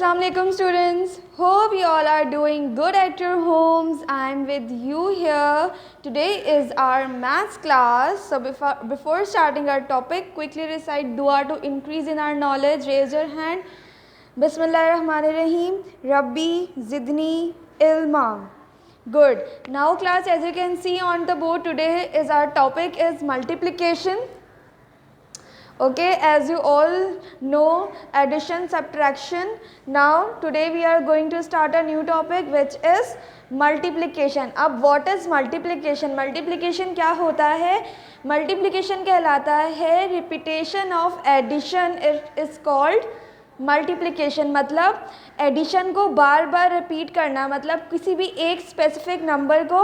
Assalamu alaikum students. Hope you all are doing good at your homes. I am with you here. Today is our maths class. So before starting our topic, quickly recite dua to increase in our knowledge. Raise your hand. Bismillahirrahmanirrahim. Rabbi zidni ilma. Good. Now class, as you can see on the board, today is our topic is multiplication. Okay, as you all know, addition, subtraction. Now today we are going to start a new topic which is multiplication. अब what is multiplication? Multiplication क्या होता है? Multiplication कहलाता है repetition of addition is called multiplication. मतलब addition को बार बार repeat करना, मतलब किसी भी एक स्पेसिफिक नंबर को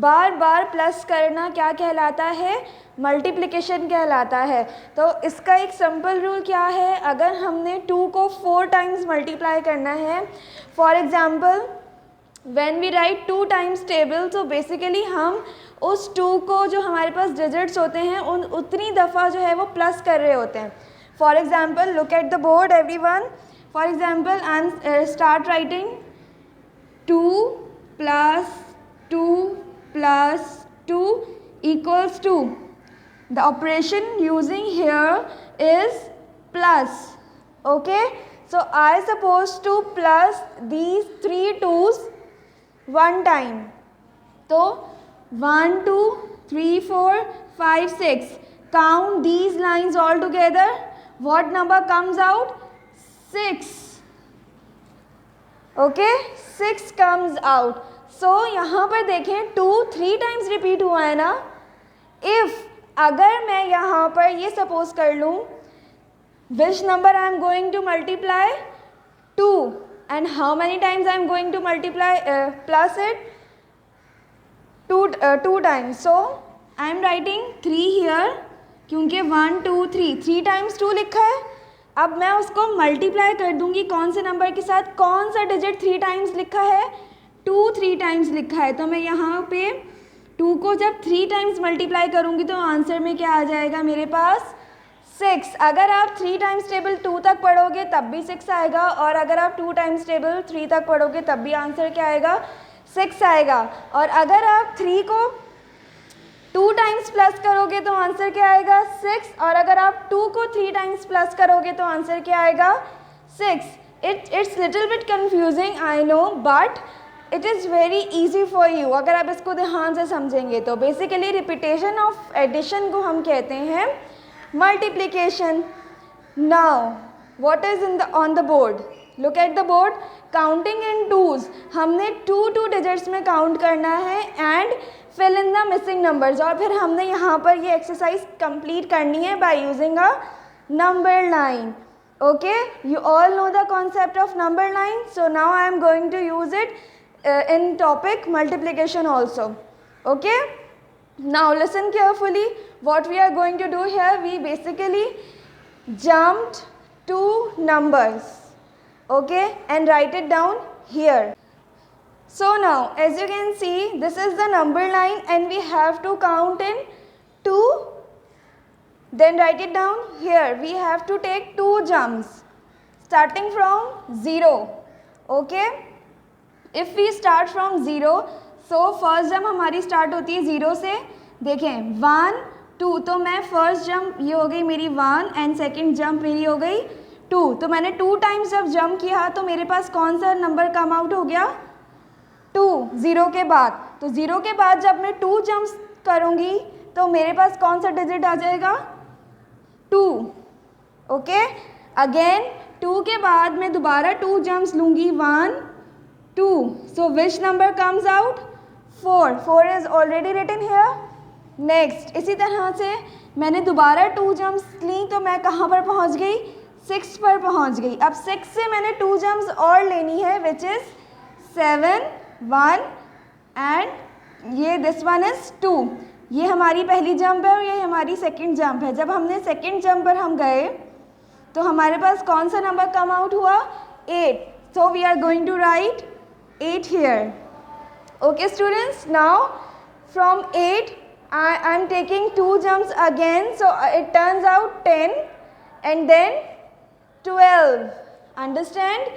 बार बार प्लस करना क्या कहलाता है? मल्टीप्लिकेशन कहलाता है. तो इसका एक सिंपल रूल क्या है? अगर हमने 2 को 4 टाइम्स मल्टीप्लाई करना है, for example when we write 2 times table, तो बेसिकली हम उस 2 को जो हमारे पास डिजिट्स होते हैं उतनी दफ़ा जो है वो प्लस कर रहे होते हैं. For example, look at the board everyone. For example, start writing 2 plus 2 plus 2 equals 2. The operation using here is plus. Okay. So I supposed to plus these 3 2's one time. So 1 2 3 4 5 6. Count these lines all together. What number comes out? 6. Okay, 6 comes out. So यहाँ पर देखें 2 3 times repeat हुआ है ना. If अगर मैं यहाँ पर ये सपोज कर लूँ, which number I am going to multiply? 2. And how many times I am going to multiply plus it? 2 times. So I am writing 3 here. क्योंकि 1 2 3 टाइम्स 2 लिखा है. अब मैं उसको मल्टीप्लाई कर दूंगी कौन से नंबर के साथ? कौन सा डिजिट 3 टाइम्स लिखा है? 2 3 टाइम्स लिखा है. तो मैं यहाँ पे 2 को जब 3 टाइम्स मल्टीप्लाई करूँगी तो आंसर में क्या आ जाएगा मेरे पास? 6. अगर आप 3 टाइम्स टेबल 2 तक पढ़ोगे तब भी 6 आएगा, और अगर आप 2 टाइम्स टेबल 3 तक पढ़ोगे तब भी आंसर क्या आएगा? 6 आएगा. और अगर आप 3 को 2 टाइम्स प्लस करोगे तो आंसर क्या आएगा? 6. और अगर आप 2 को 3 टाइम्स प्लस करोगे तो आंसर क्या आएगा? 6. It's little bit confusing, I know, but it is very easy for you अगर आप इसको ध्यान से समझेंगे तो. बेसिकली रिपीटेशन ऑफ एडिशन को हम कहते हैं multiplication. Now what is on the board? Look at the board. Counting in 2s. हमने 2 डिजिट्स में काउंट करना है and fill in the missing numbers. और फिर हमने यहाँ पर ये एक्सरसाइज कंप्लीट करनी है by using a number line. Okay, you all know the concept of number line. So now I am going to use it in topic multiplication also. Okay, now listen carefully. What we are going to do here, we basically jumped 2 numbers. Okay, and write it down here. So now, as you can see, this is the number line and we have to count in 2. Then write it down here. We have to take 2 jumps starting from 0. Okay? If we start from 0, so first jump हमारी start होती है 0 से. देखें 1 2, तो मैं first jump ये हो गई मेरी 1 and second jump मेरी हो गई 2. तो मैंने 2 टाइम्स जब jump किया तो मेरे पास कौन सा नंबर कम आउट हो गया? 2. 0 के बाद. तो 0 के बाद जब मैं 2 जंप्स करूँगी तो मेरे पास कौन सा डिजिट आ जाएगा? 2. ओके, अगेन 2 के बाद मैं दोबारा 2 जंप्स लूँगी 1 2. So which number comes out? 4. 4 is already written here. Next इसी तरह से मैंने दोबारा 2 जंप्स ली तो मैं कहाँ पर पहुँच गई? 6 पर पहुँच गई. अब 6 से मैंने 2 जंप्स और लेनी है विच इज़ 7 1 एंड ये दिस वन इज़ 2. ये हमारी पहली जंप है और ये हमारी सेकंड जंप है. जब हमने सेकंड जंप पर हम गए तो हमारे पास कौन सा नंबर कम आउट हुआ? 8. So we are going to write 8 here. Okay students, now from 8 I am taking 2 jumps again, so it turns out 10 and then 12. Understand?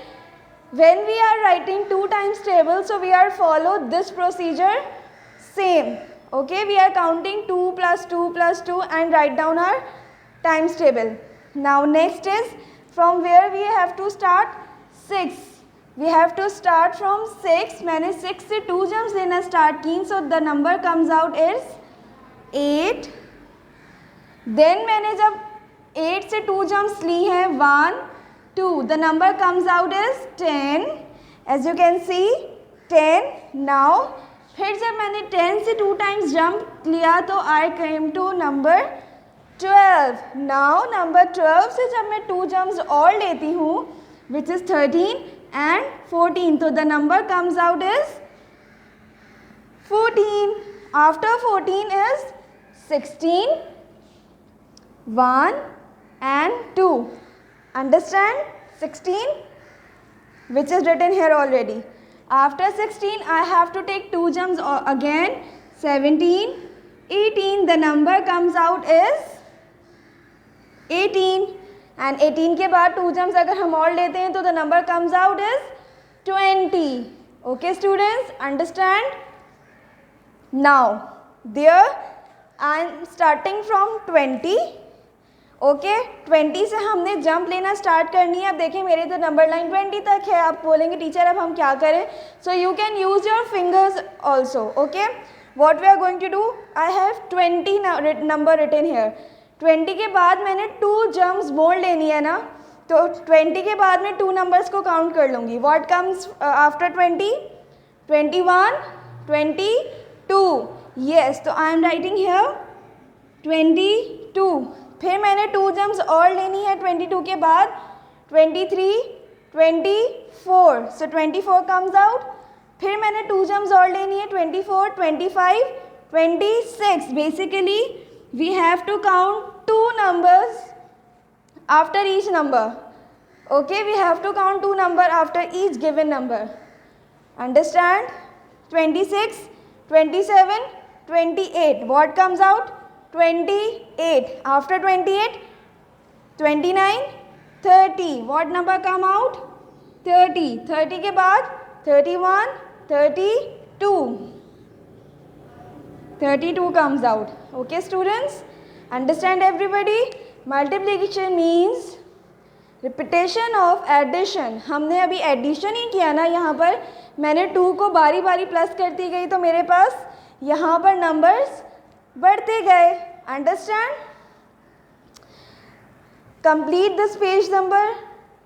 when we are writing 2 times table, so we are follow this procedure same. Okay, we are counting 2 plus 2 plus 2 and write down our times table. Now next is from where we have to start? 6. We have to start from 6. मैंने 6 से 2 jumps लेना start की, so the number comes out is 8. Then मैंने जब 8 से 2 jumps ली हैं 1 2, the number comes out is 10. As you can see 10. Now फिर जब मैंने 10 से 2 times jump लिया तो I came to number 12. Now number 12 से जब मैं 2 jumps और लेती हूँ which is 13 and 14, so the number comes out is 14. After 14 is 16, 1 and 2. Understand? 16 which is written here already. After 16 I have to take 2 jumps again. 17, 18, the number comes out is 18 and 18 के बाद 2 jumps अगर हम और लेते हैं तो the number comes out is 20. Okay students, understand? Now there I am starting from 20. Okay 20 से हमने जंप लेना स्टार्ट करनी है. अब देखिए मेरे तो नंबर लाइन 20 तक है. आप बोलेंगे टीचर अब हम क्या करें? So you can use your fingers also. Okay, what we are going to do? I have 20 number written here. 20 के बाद मैंने 2 जंप्स बोल लेनी है ना, तो 20 के बाद मैं 2 नंबर्स को काउंट कर लूँगी. What comes after 20? 21, 22. येस, तो आई एम राइटिंग हेयर 22. फिर मैंने 2 जंप्स और लेनी है 22 के बाद. 23, 24. सो 24 कम्स आउट. फिर मैंने 2 जंप्स और लेनी है 24, 25, 26. Basically we have to count 2 numbers after each number. Okay, we have to count 2 number after each given number. Understand? 26, 27, 28. What comes out? 28. After 28, 29, 30. What number come out? 30. 30 के बाद 31, 32. 32 comes out. Okay students? Understand everybody? Multiplication means repetition of addition. हमने अभी addition ही किया ना. यहाँ पर मैंने 2 को बारी बारी प्लस करती गई तो मेरे पास यहाँ पर नंबर्स बढ़ते गए. Understand? Complete this page number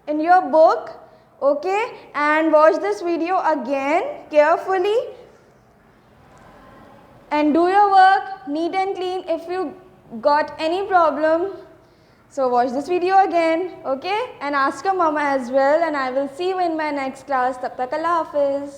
in your book. Okay, and watch this video again carefully and do your work neat and clean. If you got any problem, so watch this video again, okay, and ask your mama as well, and I will see you in my next class. Tab tak Allah Hafiz.